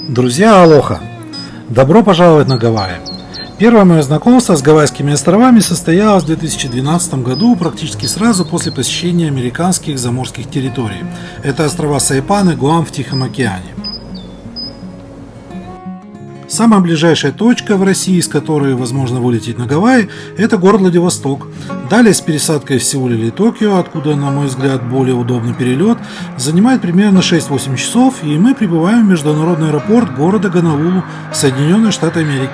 Друзья, алоха! Добро пожаловать на Гавайи! Первое мое знакомство с Гавайскими островами состоялось в 2012 году, практически сразу после посещения американских заморских территорий. Это острова Сайпан и Гуам в Тихом океане. Самая ближайшая точка в России, с которой возможно вылететь на Гавайи, это город Владивосток. Далее с пересадкой в Сеуле или Токио, откуда, на мой взгляд, более удобный перелет, занимает примерно 6-8 часов, и мы прибываем в международный аэропорт города Гонолулу, Соединенные Штаты Америки.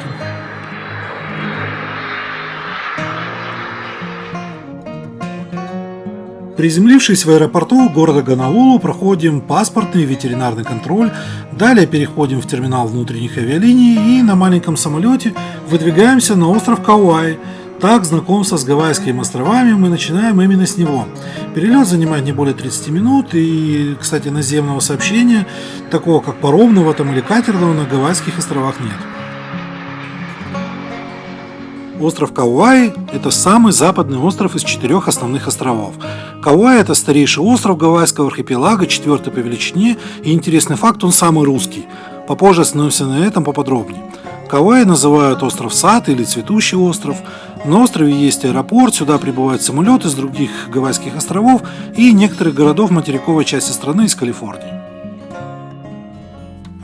Приземлившись в аэропорту города Гонолулу, проходим паспортный и ветеринарный контроль, далее переходим в терминал внутренних авиалиний и на маленьком самолете выдвигаемся на остров Кауаи. Так, знакомство с Гавайскими островами мы начинаем именно с него. Перелет занимает не более 30 минут, и, кстати, наземного сообщения, такого как паромного там или катерного, на Гавайских островах нет. Остров Кауаи – это самый западный остров из 4 основных островов. Кауаи – это старейший остров Гавайского архипелага, 4-й по величине, и интересный факт – он самый русский. Попозже остановимся на этом поподробнее. Кауаи называют остров Сад или Цветущий остров. На острове есть аэропорт, сюда прибывают самолеты с других Гавайских островов и некоторых городов материковой части страны из Калифорнии.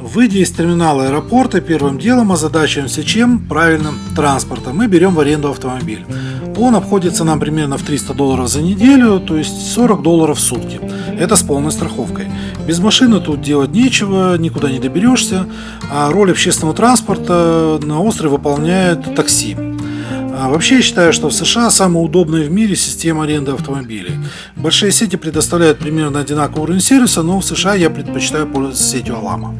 Выйдя из терминала аэропорта, первым делом озадачиваемся чем? Правильно, транспортом. Мы берем в аренду автомобиль. Он обходится нам примерно в $300 за неделю, то есть $40 в сутки. Это с полной страховкой. Без машины тут делать нечего, никуда не доберешься, а роль общественного транспорта на острове выполняет такси. Вообще я считаю, что в США самая удобная в мире система аренды автомобилей. Большие сети предоставляют примерно одинаковый уровень сервиса, но в США я предпочитаю пользоваться сетью Alama.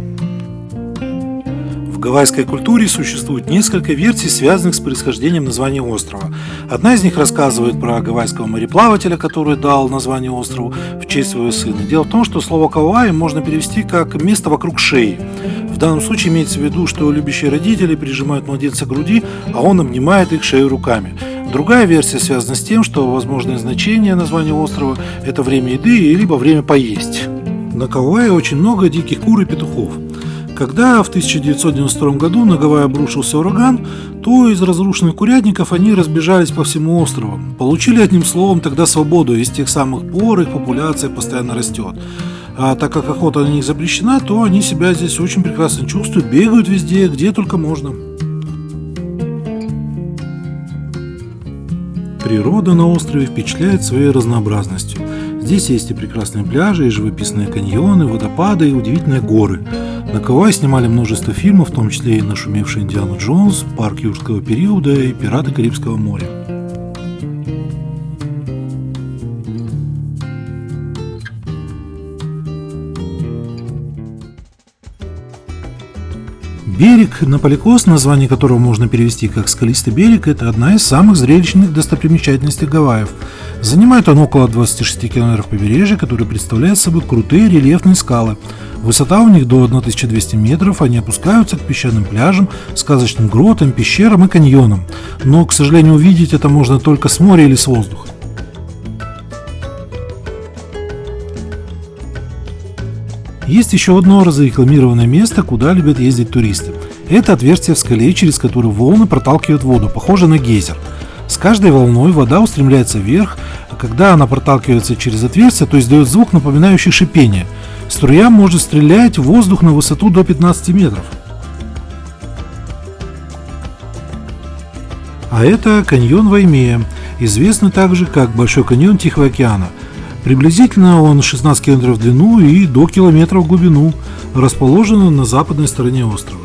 В гавайской культуре существует несколько версий, связанных с происхождением названия острова. Одна из них рассказывает про гавайского мореплавателя, который дал название острову в честь своего сына. Дело в том, что слово Кауаи можно перевести как «место вокруг шеи». В данном случае имеется в виду, что любящие родители прижимают младенца к груди, а он обнимает их шею руками. Другая версия связана с тем, что возможное значение названия острова – это время еды либо время поесть. На Кауаи очень много диких кур и петухов. Когда в 1992 году на Гавайи обрушился ураган, то из разрушенных курятников они разбежались по всему острову. Получили одним словом тогда свободу, и с тех самых пор их популяция постоянно растет. А так как охота на них запрещена, то они себя здесь очень прекрасно чувствуют, бегают везде, где только можно. Природа на острове впечатляет своей разнообразностью. Здесь есть и прекрасные пляжи, и живописные каньоны, водопады, и удивительные горы. На Кауаи снимали множество фильмов, в том числе и нашумевший «Индиана Джонс», «Парк юрского периода» и «Пираты Карибского моря». Берег Наполикос, название которого можно перевести как «скалистый берег», это одна из самых зрелищных достопримечательностей Гавайев. Занимает он около 26 километров побережья, которые представляют собой крутые рельефные скалы. Высота у них до 1200 метров, они опускаются к песчаным пляжам, сказочным гротам, пещерам и каньонам. Но, к сожалению, увидеть это можно только с моря или с воздуха. Есть еще одно разрекламированное место, куда любят ездить туристы. Это отверстие в скале, через которое волны проталкивают воду, похоже на гейзер. С каждой волной вода устремляется вверх, а когда она проталкивается через отверстие, то издает звук, напоминающий шипение. Струя может стрелять в воздух на высоту до 15 метров. А это каньон Ваймея, известный также как Большой каньон Тихого океана. Приблизительно он 16 км в длину и до километра в глубину, расположен на западной стороне острова.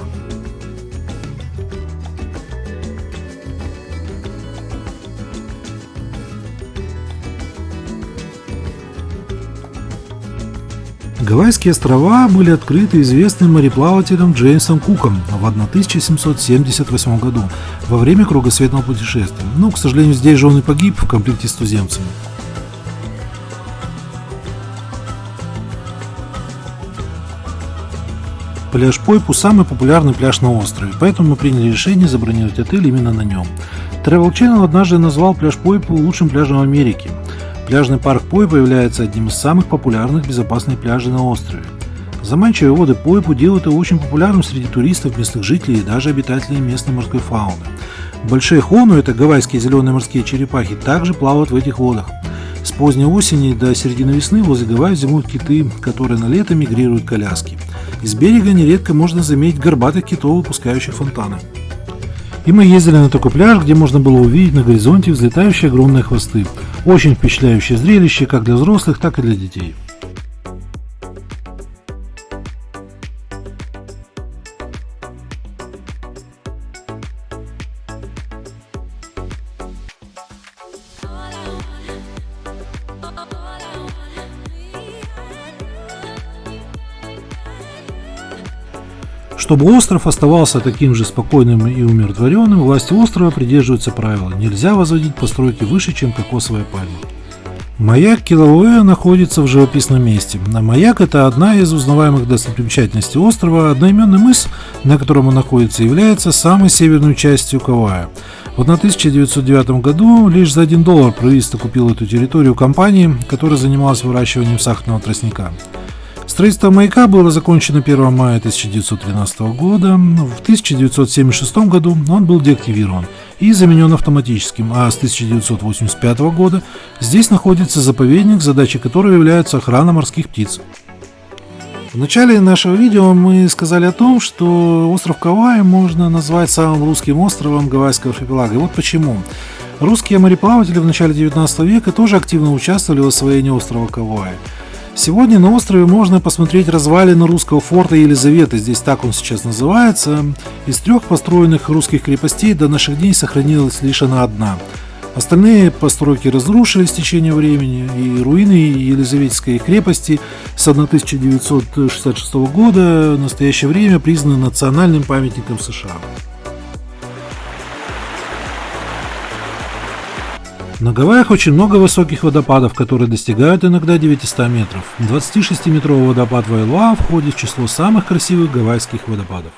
Гавайские острова были открыты известным мореплавателем Джеймсом Куком в 1778 году во время кругосветного путешествия. Но, к сожалению, здесь же он и погиб в конфликте с туземцами. Пляж Пойпу – самый популярный пляж на острове, поэтому мы приняли решение забронировать отель именно на нем. Travel Channel однажды назвал пляж Пойпу лучшим пляжем Америки. Пляжный парк Пойпу является одним из самых популярных безопасных пляжей на острове. Заманчивые воды Пойпу делают его очень популярным среди туристов, местных жителей и даже обитателей местной морской фауны. Большие хону, это гавайские зеленые морские черепахи, также плавают в этих водах. С поздней осени до середины весны возле Гавайи зимуют киты, которые на лето мигрируют к Аляске. Из берега нередко можно заметить горбатых китов, выпускающих фонтаны. И мы ездили на такой пляж, где можно было увидеть на горизонте взлетающие огромные хвосты. Очень впечатляющее зрелище как для взрослых, так и для детей. Чтобы остров оставался таким же спокойным и умиротворенным, власти острова придерживаются правила: нельзя возводить постройки выше, чем кокосовая пальма. Маяк Килауэа находится в живописном месте. Маяк – это одна из узнаваемых достопримечательностей острова. Одноименный мыс, на котором он находится, является самой северной частью Кауая. В 1909 году лишь за $1 правительство купило эту территорию компании, которая занималась выращиванием сахарного тростника. Строительство маяка было закончено 1 мая 1913 года. В 1976 году он был деактивирован и заменен автоматическим, а с 1985 года здесь находится заповедник, задачей которого является охрана морских птиц. В начале нашего видео мы сказали о том, что остров Кауай можно назвать самым русским островом Гавайского архипелага. И вот почему. Русские мореплаватели в начале 19 века тоже активно участвовали в освоении острова Кауай. Сегодня на острове можно посмотреть развалины русского форта Елизаветы, здесь так он сейчас называется. Из 3 построенных русских крепостей до наших дней сохранилась лишь она одна. Остальные постройки разрушились в течение времени, и руины Елизаветской крепости с 1966 года в настоящее время признаны национальным памятником США. На Гавайях очень много высоких водопадов, которые достигают иногда 900 метров. 26-метровый водопад Вайлуа входит в число самых красивых гавайских водопадов.